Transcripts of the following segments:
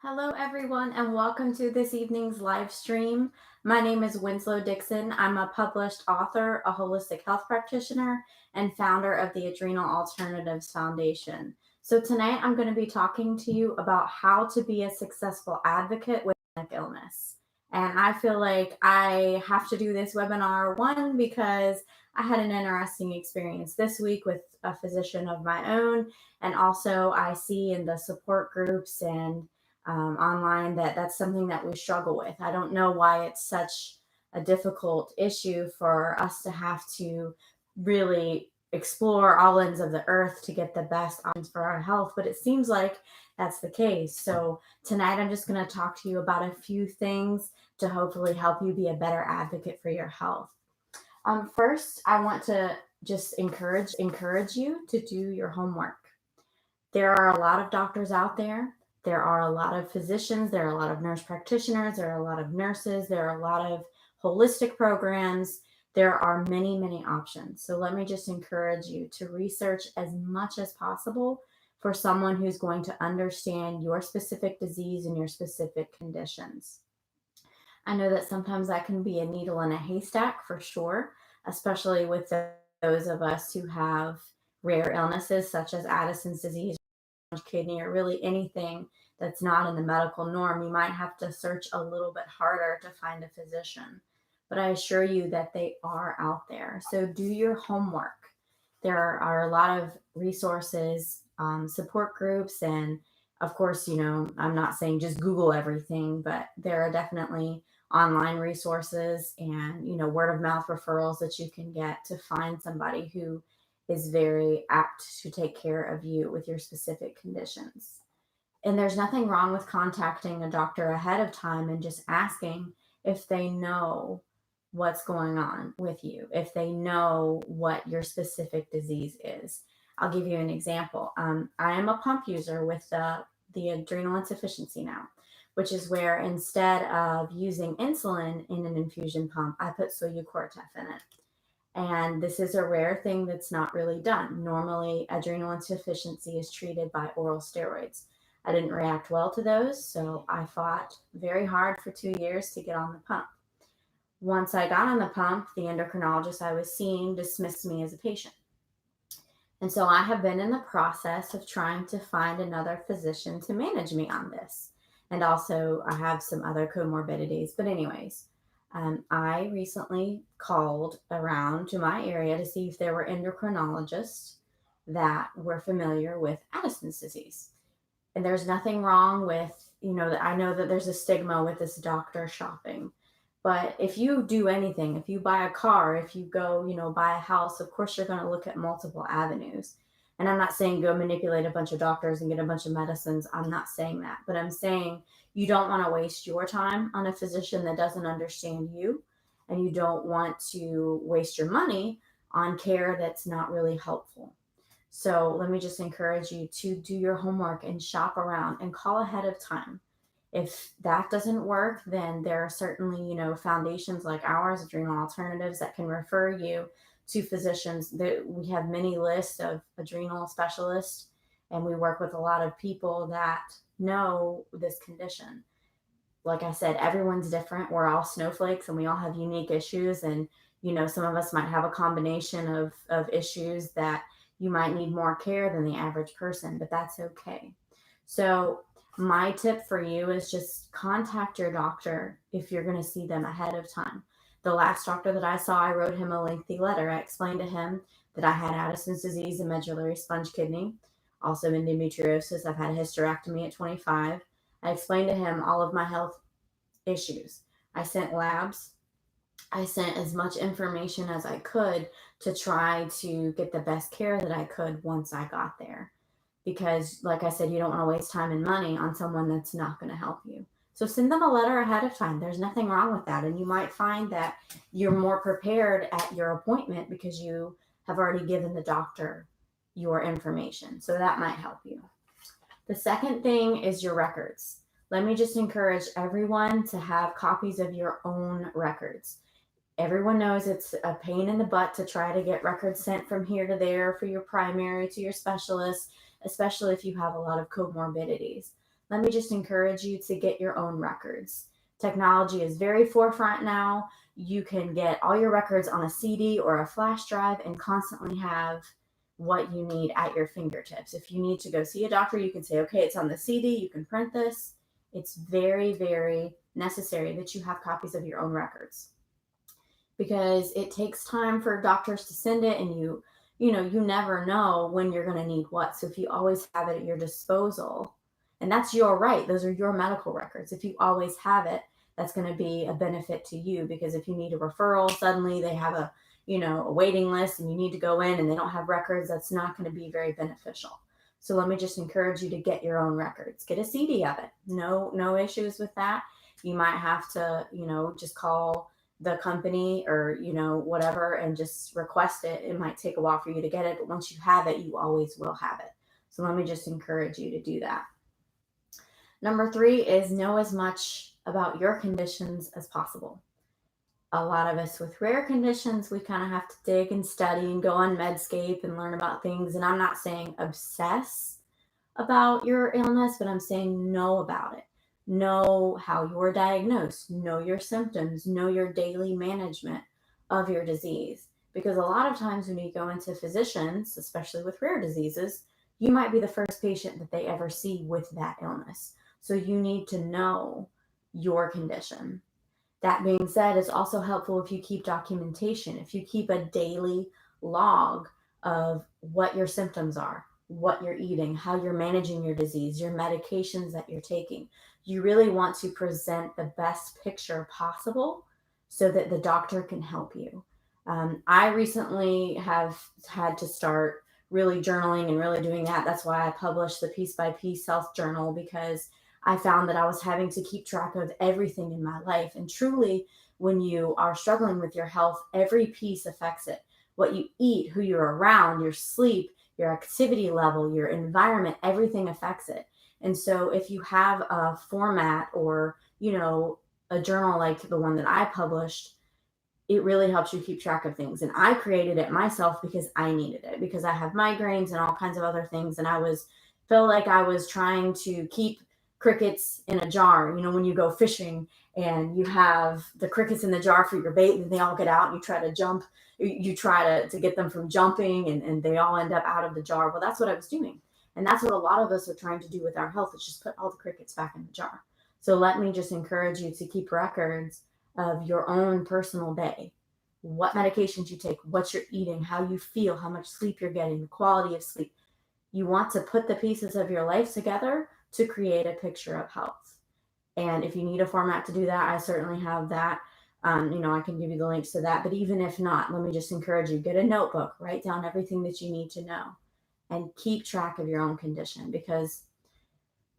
Hello, everyone, and welcome to this evening's live stream. My name is Winslow Dixon. I'm a published author, a holistic health practitioner, and founder of the Adrenal Alternatives Foundation. So, tonight I'm going to be talking to you about how to be a successful advocate with chronic illness. And I feel like I have to do this webinar, one, because I had an interesting experience this week with a physician of my own. And also, I see in the support groups and online that's something that we struggle with. I don't know why it's such a difficult issue for us to have to really explore all ends of the earth to get the best options for our health, but it seems like that's the case. So tonight I'm just going to talk to you about a few things to hopefully help you be a better advocate for your health. First, I want to just encourage you to do your homework. There are a lot of doctors out there. There are a lot of physicians. There are a lot of nurse practitioners. There are a lot of nurses. There are a lot of holistic programs. There are many, many options. So let me just encourage you to research as much as possible for someone who's going to understand your specific disease and your specific conditions. I know that sometimes that can be a needle in a haystack for sure, especially with those of us who have rare illnesses such as Addison's disease, kidney, or really anything that's not in the medical norm. You might have to search a little bit harder to find a physician, but I assure you that they are out there. So do your homework. There are a lot of resources, support groups, and of course, I'm not saying just Google everything, but there are definitely online resources and, word of mouth referrals that you can get to find somebody who is very apt to take care of you with your specific conditions. And there's nothing wrong with contacting a doctor ahead of time and just asking if they know what's going on with you, if they know what your specific disease is. I'll give you an example. I am a pump user with the adrenal insufficiency now, which is where instead of using insulin in an infusion pump, I put Cortef in it. And this is a rare thing that's not really done. Normally, adrenal insufficiency is treated by oral steroids. I didn't react well to those, so I fought very hard for 2 years to get on the pump. Once I got on the pump, the endocrinologist I was seeing dismissed me as a patient. And so I have been in the process of trying to find another physician to manage me on this. And also, I have some other comorbidities. But, anyways, I recently called around to my area to see if there were endocrinologists that were familiar with Addison's disease. And there's nothing wrong with, I know that there's a stigma with this doctor shopping. But if you do anything, if you buy a car, if you go, buy a house, of course you're going to look at multiple avenues. And I'm not saying go manipulate a bunch of doctors and get a bunch of medicines. I'm not saying that. But I'm saying you don't want to waste your time on a physician that doesn't understand you. And you don't want to waste your money on care that's not really helpful. So let me just encourage you to do your homework and shop around and call ahead of time. If that doesn't work, then there are certainly, foundations like ours, Adrenal Alternatives, that can refer you to physicians. We have many lists of adrenal specialists, and we work with a lot of people that know this condition. Like I said, everyone's different. We're all snowflakes and we all have unique issues. And, some of us might have a combination of issues that you might need more care than the average person, but that's okay. So my tip for you is just contact your doctor if you're going to see them ahead of time. The last doctor that I saw, I wrote him a lengthy letter. I explained to him that I had Addison's disease and medullary sponge kidney, also endometriosis. I've had a hysterectomy at 25. I explained to him all of my health issues. I sent labs. I sent as much information as I could to try to get the best care that I could once I got there. Because, like I said, you don't want to waste time and money on someone that's not going to help you. So send them a letter ahead of time. There's nothing wrong with that. And you might find that you're more prepared at your appointment because you have already given the doctor your information. So that might help you. The second thing is your records. Let me just encourage everyone to have copies of your own records. Everyone knows it's a pain in the butt to try to get records sent from here to there for your primary to your specialist, especially if you have a lot of comorbidities. let me just encourage you to get your own records. Technology is very forefront now. You can get all your records on a CD or a flash drive and constantly have what you need at your fingertips. If you need to go see a doctor, you can say, okay, it's on the CD, you can print this. It's very, very necessary that you have copies of your own records because it takes time for doctors to send it, and you never know when you're going to need what. So if you always have it at your disposal, and that's your right, those are your medical records. If you always have it, that's going to be a benefit to you, because if you need a referral, suddenly they have a waiting list and you need to go in and they don't have records, that's not going to be very beneficial. So let me just encourage you to get your own records. Get a CD of it. No issues with that. You might have to, just call the company or, whatever, and just request it. It might take a while for you to get it, but once you have it, you always will have it. So let me just encourage you to do that. Number 3 is know as much about your conditions as possible. A lot of us with rare conditions, we kind of have to dig and study and go on Medscape and learn about things. And I'm not saying obsess about your illness, but I'm saying know about it. Know how you're diagnosed, know your symptoms, know your daily management of your disease. Because a lot of times when you go into physicians, especially with rare diseases, you might be the first patient that they ever see with that illness. So you need to know your condition. That being said, it's also helpful if you keep documentation, if you keep a daily log of what your symptoms are, what you're eating, how you're managing your disease, your medications that you're taking. You really want to present the best picture possible so that the doctor can help you. I recently have had to start really journaling and really doing that. That's why I published the Piece by Piece Health Journal, because I found that I was having to keep track of everything in my life. And truly, when you are struggling with your health, every piece affects it. What you eat, who you're around, your sleep, your activity level, your environment, everything affects it. And so if you have a format or, a journal like the one that I published, it really helps you keep track of things. And I created it myself because I needed it, because I have migraines and all kinds of other things. And felt like I was trying to keep crickets in a jar. When you go fishing and you have the crickets in the jar for your bait, and they all get out and you try to jump, you try to get them from jumping, and they all end up out of the jar. Well, that's what I was doing. And that's what a lot of us are trying to do with our health, is just put all the crickets back in the jar. So let me just encourage you to keep records of your own personal day. What medications you take, what you're eating, how you feel, how much sleep you're getting, the quality of sleep. You want to put the pieces of your life together to create a picture of health. And if you need a format to do that, I certainly have that. I can give you the links to that. But even if not, let me just encourage you, get a notebook, write down everything that you need to know, and keep track of your own condition, because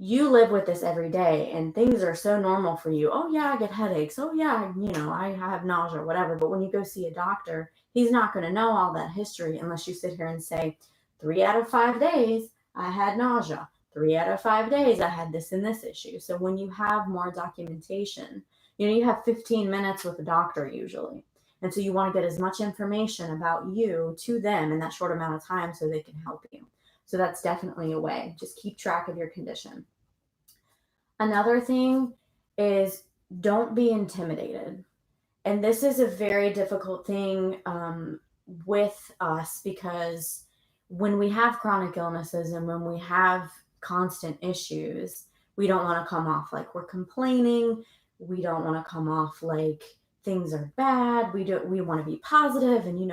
you live with this every day and things are so normal for you. Oh yeah, I get headaches. Oh yeah, I have nausea, whatever. But when you go see a doctor, he's not going to know all that history unless you sit here and say, 3 out of 5 days I had nausea. 3 out of 5 days I had this and this issue. So when you have more documentation, you have 15 minutes with a doctor usually. And so you want to get as much information about you to them in that short amount of time so they can help you. So that's definitely a way. Just keep track of your condition. Another thing is, don't be intimidated. And this is a very difficult thing with us, because when we have chronic illnesses and when we have constant issues, we don't want to come off like we're complaining. We don't want to come off like things are bad. We want to be positive, and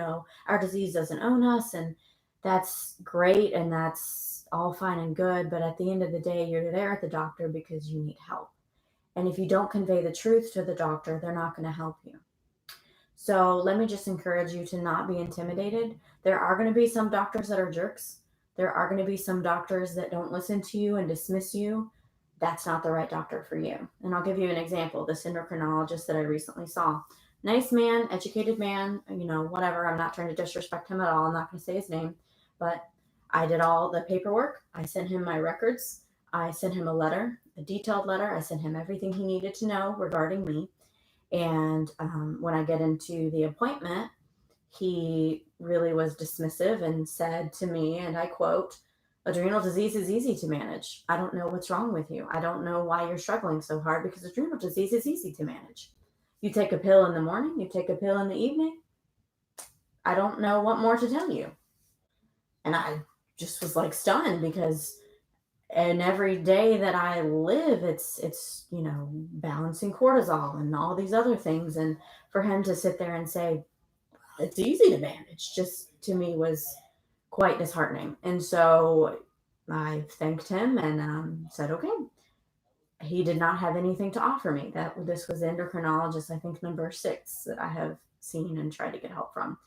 our disease doesn't own us, and that's great, and that's all fine and good. But at the end of the day, you're there at the doctor because you need help. And if you don't convey the truth to the doctor, they're not going to help you. So let me just encourage you to not be intimidated. There are going to be some doctors that are jerks. There are going to be some doctors that don't listen to you and dismiss you. That's not the right doctor for you. And I'll give you an example. This endocrinologist that I recently saw. Nice man, educated man, whatever. I'm not trying to disrespect him at all. I'm not going to say his name. But I did all the paperwork. I sent him my records. I sent him a letter, a detailed letter. I sent him everything he needed to know regarding me. And when I get into the appointment, he really was dismissive and said to me, and I quote, Adrenal disease is easy to manage. I don't know what's wrong with you. I don't know why you're struggling so hard because adrenal disease is easy to manage. You take a pill in the morning, you take a pill in the evening. I don't know what more to tell you. And I just was like stunned because and every day that I live, it's balancing cortisol and all these other things. And for him to sit there and say it's easy to manage, just to me was quite disheartening. And so I thanked him and said, okay. He did not have anything to offer me. That this was the endocrinologist, I think number 6 that I have seen and tried to get help from.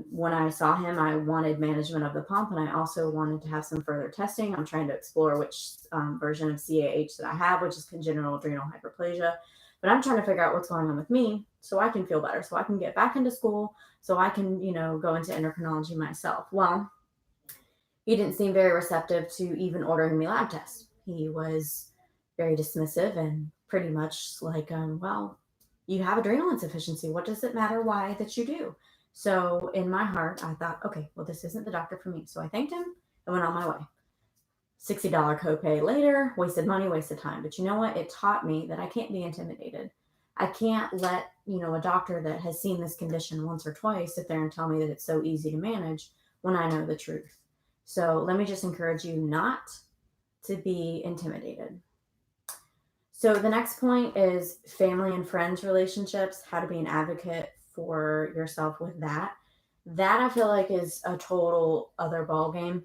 When I saw him, I wanted management of the pump, and I also wanted to have some further testing. I'm trying to explore which version of CAH that I have, which is congenital adrenal hyperplasia. But I'm trying to figure out what's going on with me so I can feel better, so I can get back into school, so I can, go into endocrinology myself. Well, he didn't seem very receptive to even ordering me lab tests. He was very dismissive and pretty much like, well, you have adrenal insufficiency. What does it matter why that you do? So in my heart, I thought, okay, well, this isn't the doctor for me. So I thanked him and went on my way. $60 copay later, wasted money, wasted time. But you know what? It taught me that I can't be intimidated. I can't let, a doctor that has seen this condition once or twice sit there and tell me that it's so easy to manage when I know the truth. So let me just encourage you not to be intimidated. So the next point is family and friends relationships, how to be an advocate for yourself with that. That I feel like is a total other ballgame.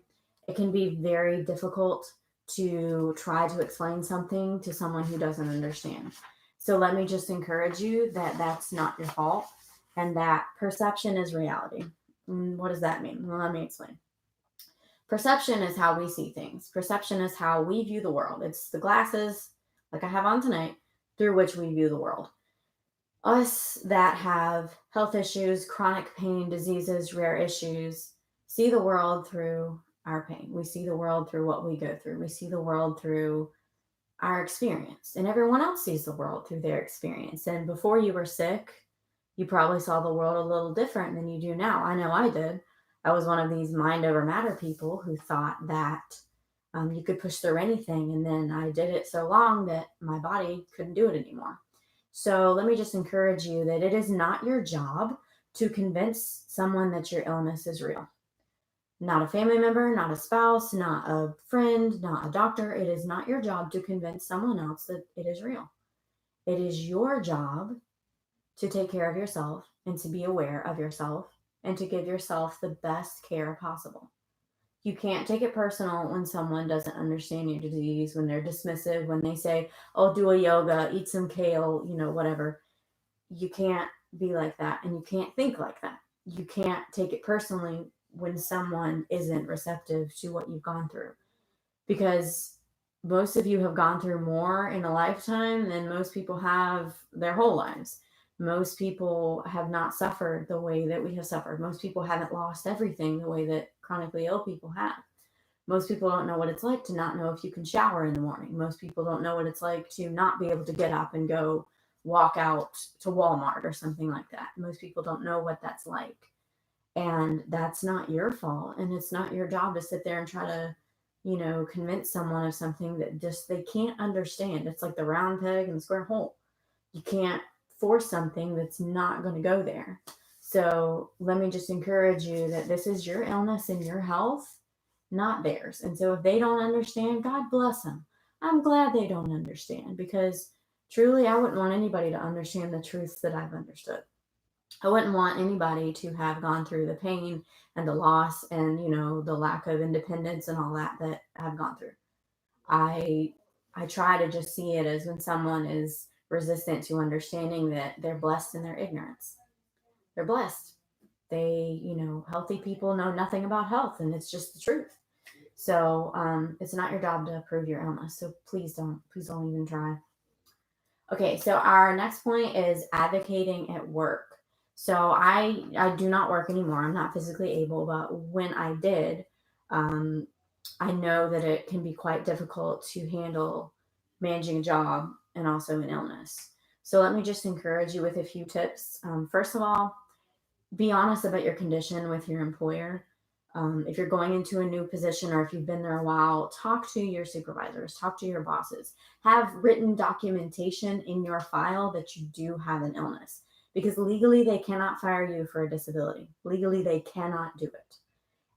It can be very difficult to try to explain something to someone who doesn't understand. So let me just encourage you that that's not your fault and that perception is reality. What does that mean? Well, let me explain. Perception is how we see things. Perception is how we view the world. It's the glasses, like I have on tonight, through which we view the world. Us that have health issues, chronic pain, diseases, rare issues, see the world through our pain. We see the world through what we go through. We see the world through our experience. And everyone else sees the world through their experience. And before you were sick, you probably saw the world a little different than you do now. I know I did. I was one of these mind over matter people who thought that you could push through anything. And then I did it so long that my body couldn't do it anymore. So let me just encourage you that it is not your job to convince someone that your illness is real. Not a family member, not a spouse, not a friend, not a doctor. It is not your job to convince someone else that it is real. It is your job to take care of yourself and to be aware of yourself and to give yourself the best care possible. You can't take it personal when someone doesn't understand your disease, when they're dismissive, when they say, oh, do a yoga, eat some kale, whatever. You can't be like that and you can't think like that. You can't take it personally when someone isn't receptive to what you've gone through. Because most of you have gone through more in a lifetime than most people have their whole lives. Most people have not suffered the way that we have suffered. Most people haven't lost everything the way that chronically ill people have. Most people don't know what it's like to not know if you can shower in the morning. Most people don't know what it's like to not be able to get up and go walk out to Walmart or something like that. Most people don't know what that's like. And that's not your fault. And it's not your job to sit there and try to, convince someone of something that just they can't understand. It's like the round peg and the square hole. You can't force something that's not going to go there. So let me just encourage you that this is your illness and your health, not theirs. And so if they don't understand, God bless them. I'm glad they don't understand because truly I wouldn't want anybody to understand the truths that I've understood. I wouldn't want anybody to have gone through the pain and the loss and, the lack of independence and all that I've gone through. I try to just see it as when someone is resistant to understanding that they're blessed in their ignorance. They're blessed. They, healthy people know nothing about health and it's just the truth. So it's not your job to prove your illness. So please don't even try. Okay, so our next point is advocating at work. So I do not work anymore. I'm not physically able, but when I did, I know that it can be quite difficult to handle managing a job and also an illness. So let me just encourage you with a few tips. First of all, be honest about your condition with your employer. If you're going into a new position or if you've been there a while, talk to your supervisors, talk to your bosses, have written documentation in your file that you do have an illness, because legally they cannot fire you for a disability. Legally, they cannot do it.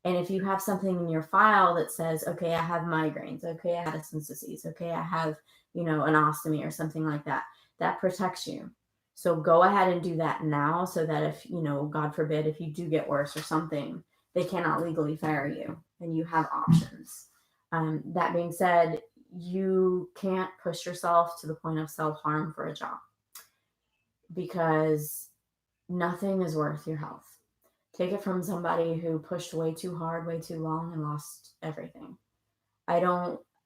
And if you have something in your file that says, okay, I have migraines, okay, I have Addison's disease, okay, I have, an ostomy or something like that, that protects you. So go ahead and do that now so that if, God forbid, if you do get worse or something, they cannot legally fire you and you have options. That being said, you can't push yourself to the point of self-harm for a job, because nothing is worth your health. Take it from somebody who pushed way too hard, way too long, and lost everything.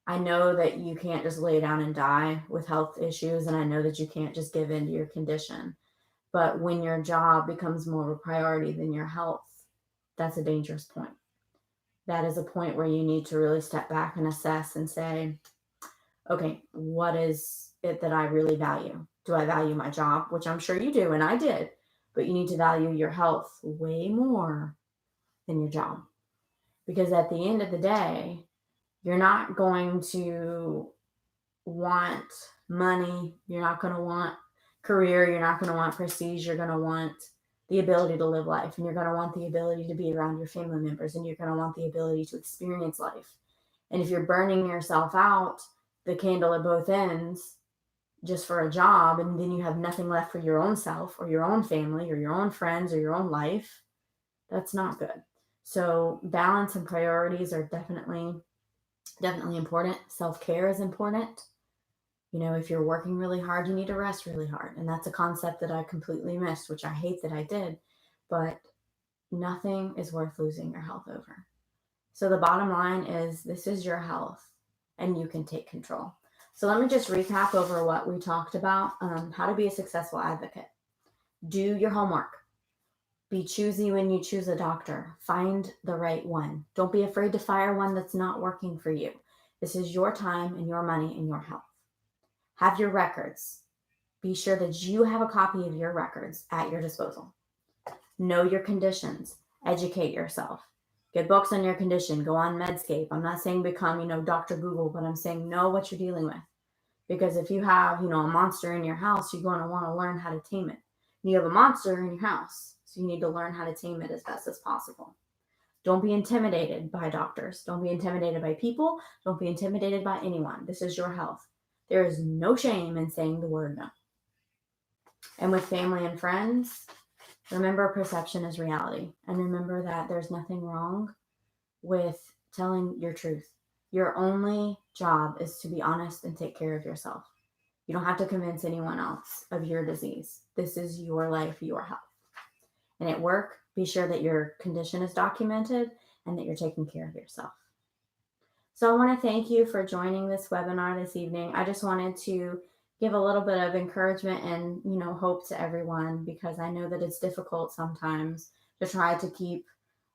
I know that you can't just lay down and die with health issues, and I know that you can't just give in to your condition. But when your job becomes more of a priority than your health, that's a dangerous point. That is a point where you need to really step back and assess and say, okay, what is it that I really value? Do I value my job? Which I'm sure you do, and I did. But you need to value your health way more than your job. Because at the end of the day, you're not going to want money. You're not going to want career. You're not going to want prestige. You're going to want the ability to live life. And you're going to want the ability to be around your family members. And you're going to want the ability to experience life. And if you're burning yourself out, the candle at both ends, just for a job, and then you have nothing left for your own self or your own family or your own friends or your own life, that's not good. So balance and priorities are definitely important. Self-care is important. If you're working really hard, you need to rest really hard. And that's a concept that I completely missed, which I hate that I did. But nothing is worth losing your health over. So the bottom line is, this is your health and you can take control. So let me just recap over what we talked about. How to be a successful advocate. Do your homework. Be choosy when you choose a doctor. Find the right one. Don't be afraid to fire one that's not working for you. This is your time and your money and your health. Have your records. Be sure that you have a copy of your records at your disposal. Know your conditions. Educate yourself. Get books on your condition. Go on Medscape. I'm not saying become, Dr. Google, but I'm saying know what you're dealing with. Because if you have, a monster in your house, you're going to want to learn how to tame it. You have a monster in your house, so you need to learn how to tame it as best as possible. Don't be intimidated by doctors. Don't be intimidated by people. Don't be intimidated by anyone. This is your health. There is no shame in saying the word no. And with family and friends, remember, perception is reality. And remember that there's nothing wrong with telling your truth. Your only job is to be honest and take care of yourself. You don't have to convince anyone else of your disease. This is your life, your health. And at work, be sure that your condition is documented and that you're taking care of yourself. So I want to thank you for joining this webinar this evening. I just wanted to give a little bit of encouragement and, hope to everyone, because I know that it's difficult sometimes to try to keep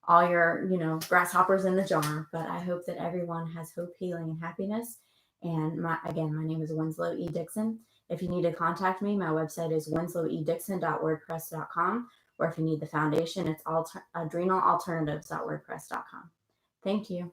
all your, grasshoppers in the jar. But I hope that everyone has hope, healing, and happiness. And my name is Winslow E. Dixon. If you need to contact me, my website is winslowedixon.wordpress.com. Or if you need the foundation, it's adrenalalternatives.wordpress.com. Thank you.